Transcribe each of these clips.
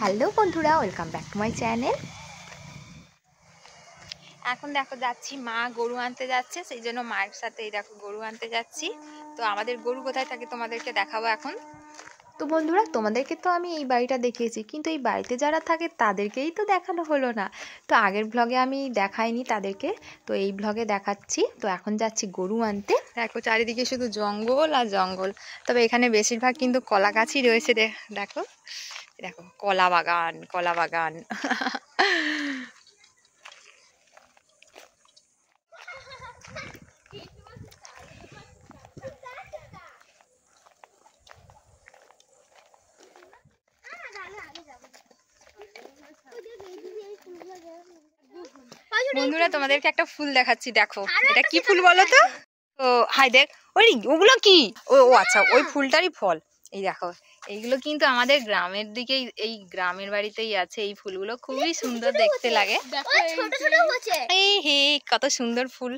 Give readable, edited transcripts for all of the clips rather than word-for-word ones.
Hello বন্ধুরা, welcome back to my channel. এখন দেখো যাচ্ছি, মা গরু আনতে যাচ্ছে, সেই জন্য মায়ের সাথে এই দেখো গরু আনতে যাচ্ছি। তো আমাদের গরু কোথায় থাকে তোমাদেরকে দেখাবো এখন। তো বন্ধুরা, তোমাদেরকে তো আমি এই বাড়িটা দেখিয়েছি, কিন্তু এই বাড়িতে যারা থাকে তাদেরকেই তো দেখানো হলো না। তো আগের ব্লগে আমি দেখাইনি তাদেরকে, তো এই ব্লগে দেখাচ্ছি। তো এখন যাচ্ছি গরু আনতে। দেখো চারিদিকে শুধু জঙ্গল আর জঙ্গল, তবে এখানে বেশিরভাগ কিন্তু কলা গাছই রয়েছে। দেখো দেখো কলা বাগান, কলা বাগান। বন্ধুরা, তোমাদেরকে একটা ফুল দেখাচ্ছি, দেখো এটা কি ফুল বলো তো? ও হাই, দেখ ওই ওগুলো কি? ও আচ্ছা, ওই ফুলটারই ফল। এই দেখো, এইগুলো কিন্তু আমাদের গ্রামের দিকেই, এই গ্রামের বাড়িতেই আছে। এই ফুলগুলো খুবই সুন্দর দেখতে লাগে। এই হে, কত সুন্দর ফুল।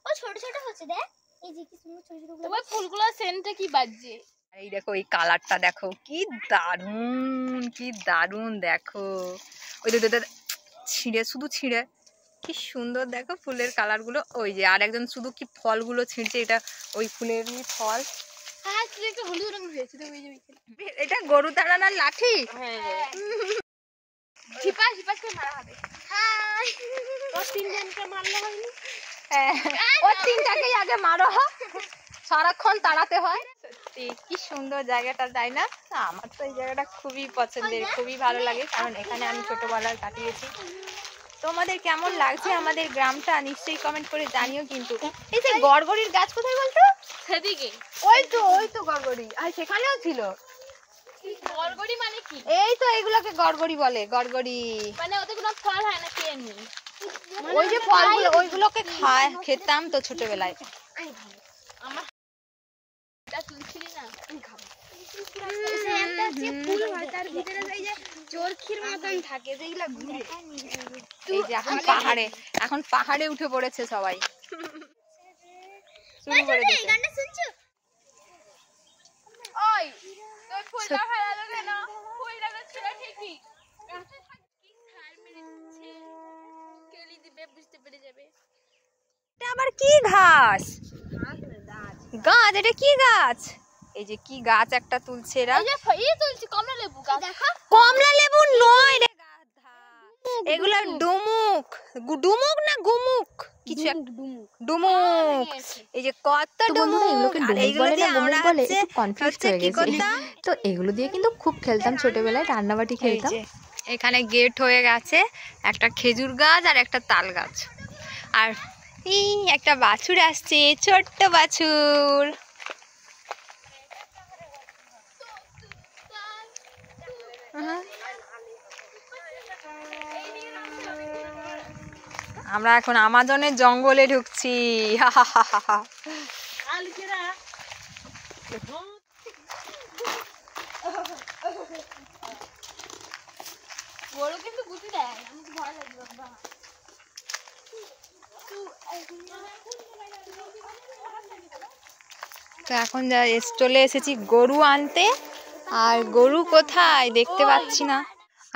ও ছোট ছোট হচ্ছে, দেখ এই যে কি সুন্দর ছোট ছোট ওই ফুলগুলো, সেন্টটা কি বাজছে। এই দেখো, এই কালারটা দেখো, কি দারুণ, কি দারুণ। দেখো ওই ছিঁড়ে, শুধু ছিঁড়ে, কি সুন্দর দেখো ফুলের কালার গুলো। ওই যে আর একজন শুধু কি ফলগুলো ছিঁড়ছে, এটা ওই ফুলেরই ফল। হ্যাঁ, তুই একটা হলুদ রঙের হয়েছে তো, ওই যে এটা গরু তাড়ানোর লাঠি। হ্যাঁ, ঝিপা ঝিপা করে মারা হবে। হাই, ও তিনজনকে মারলে হয়নি। হ্যাঁ, ও তিনটাকেই আগে মারো, সারাক্ষণ তাড়াতে হয়। সত্যি কি সুন্দর জায়গাটা, তাই না? আমার তো এই জায়গাটা খুবই পছন্দের, খুবই ভালো লাগে, কারণ এখানে আমি ছোটবেলায় কাটিয়েছি। তোমাদের কেমন লাগছে আমাদের গ্রামটা নিশ্চয়ই কমেন্ট করে জানিও কিন্তু। এই যে গড়গড়ির গাছ কোথায় বলতো? সেদিকে। ওই তো গড়গড়ি, আর সেখানেও ছিল। গড়গড়ি মানে কি? এই তো এগুলোকে গড়গড়ি বলে, গড়গড়ি। মানে ওতে কোনো ফল হয় না, কি এমনি? ওই যে ফলগুলো, ওইগুলোকে খেতাম তো ছোটবেলায়। আমার এটা তুলছিলি না, তুই খাবো। একটা যে ফুল হয় তার ভিতরে এই যে চরখির মতন থাকে, যেগুলা ঘুরে। এই যে এখন পাহাড়ে উঠে পড়েছে সবাই। শুরু করে দিয়েছে। গানটা শুনছো? ওই তুই ফুলটা ফেলালো কেন? ফুলটা তো ছিল ঠিকই। গাছে থাকি সার মেরে দিচ্ছে, কেলি দিবে, বুঝতে পেরে যাবে। এটা আবার কি ঘাস? গাছ, এটা কি গাছ? এই যে কি গাছ একটা তুলছে এরা। এই যে এই তুলছি কমলা লেবু গাছ। দেখো, কমলা লেবু নয় রে গাধা, এগুলা ডুমুক। ডুমুক না গুমুক, কিছু একটা। ডুমুক। এই যে কত ডুমুক, আর এইগুলো দিয়ে আমরা হচ্ছে কি করতাম? তো এগুলো দিয়ে কিন্তু খুব খেলতাম ছোটবেলায়, রান্নাবাটি খেলতাম। এখানে গেট হয়ে গেছে, একটা খেজুর গাছ আর একটা তাল গাছ। আর এই একটা বাছুর আসছে, ছোট্ট বাছুর। আমরা এখন আমাজনের জঙ্গলে ঢুকছি। গরু কিন্তু গুটি দেয়, আমাকে ভয় লাগে বাবা। তো এখন চলে এসেছি গরু আনতে, আর গরু কোথায় দেখতে পাচ্ছি না।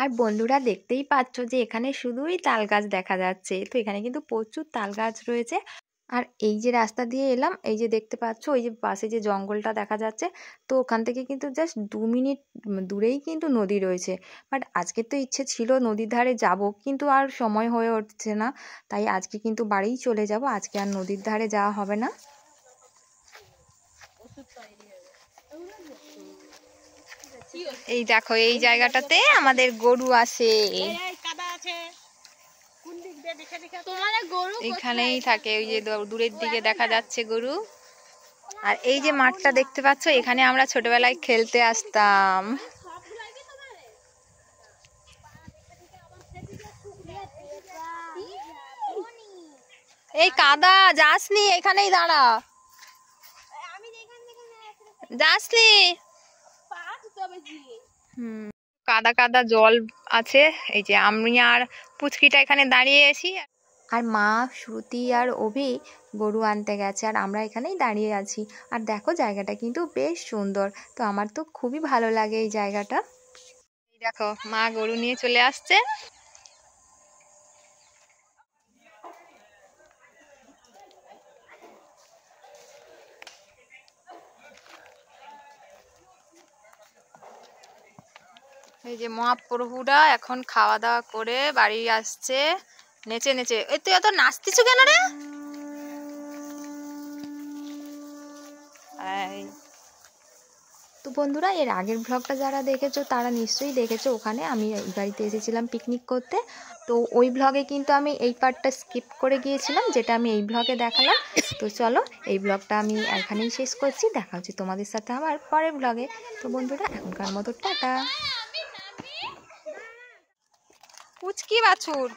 আর বন্ধুরা, দেখতেই পাচ্ছ যে এখানে শুধুই তাল গাছ দেখা যাচ্ছে। তো এখানে কিন্তু প্রচুর তাল গাছ রয়েছে। আর এই যে রাস্তা দিয়ে এলাম, এই যে দেখতে পাচ্ছ ওই যে পাশে যে জঙ্গলটা দেখা যাচ্ছে, তো ওখান থেকে কিন্তু জাস্ট 2 মিনিট দূরেই কিন্তু নদী রয়েছে। বাট আজকে তো ইচ্ছে ছিল নদীর ধারে যাব, কিন্তু আর সময় হয়ে উঠছে না, তাই আজকে কিন্তু বাড়িই চলে যাব। আজকে আর নদীর ধারে যাওয়া হবে না। এই দেখো, এই জায়গাটাতে আমাদের গরু আসে, এখানেই থাকে। ওই যে দূরের দিকে দেখা যাচ্ছে গরু। আর এই যে মাঠটা দেখতে পাচ্ছ, এখানে আমরা ছোটবেলায় খেলতে আসতাম। এই কাদা, যাসনি, এখানেই দাঁড়া, যাসনি। কাদা কাদা জল আছে। এই যে আমি আর পুচকিটা এখানে দাঁড়িয়ে আছি, আর মা, শ্রুতি আর অভি গরু আনতে গেছে, আর আমরা এখানেই দাঁড়িয়ে আছি। আর দেখো জায়গাটা কিন্তু বেশ সুন্দর, তো আমার তো খুবই ভালো লাগে এই জায়গাটা। দেখো মা গরু নিয়ে চলে আসছে। এই যে মহাপ্রভুরা এখন খাওয়া দাওয়া করে বাড়ি আসছে নেচে নেচে। এই তুই এত নাচতিস কেন রে? তো বন্ধুরা, এর আগের ব্লগটা যারা দেখেছো তারা নিশ্চয়ই দেখেছো, ওখানে আমি এই বাড়িতে এসেছিলাম পিকনিক করতে। তো ওই ব্লগে কিন্তু আমি এই পার্টটা স্কিপ করে গিয়েছিলাম, যেটা আমি এই ব্লগে দেখালাম। তো চলো, এই ব্লগটা আমি এখানেই শেষ করছি। দেখা হচ্ছে তোমাদের সাথে আমার পরের ব্লগে। তো বন্ধুরা, এখনকার মতো টাটা। পুচকি বাছুর।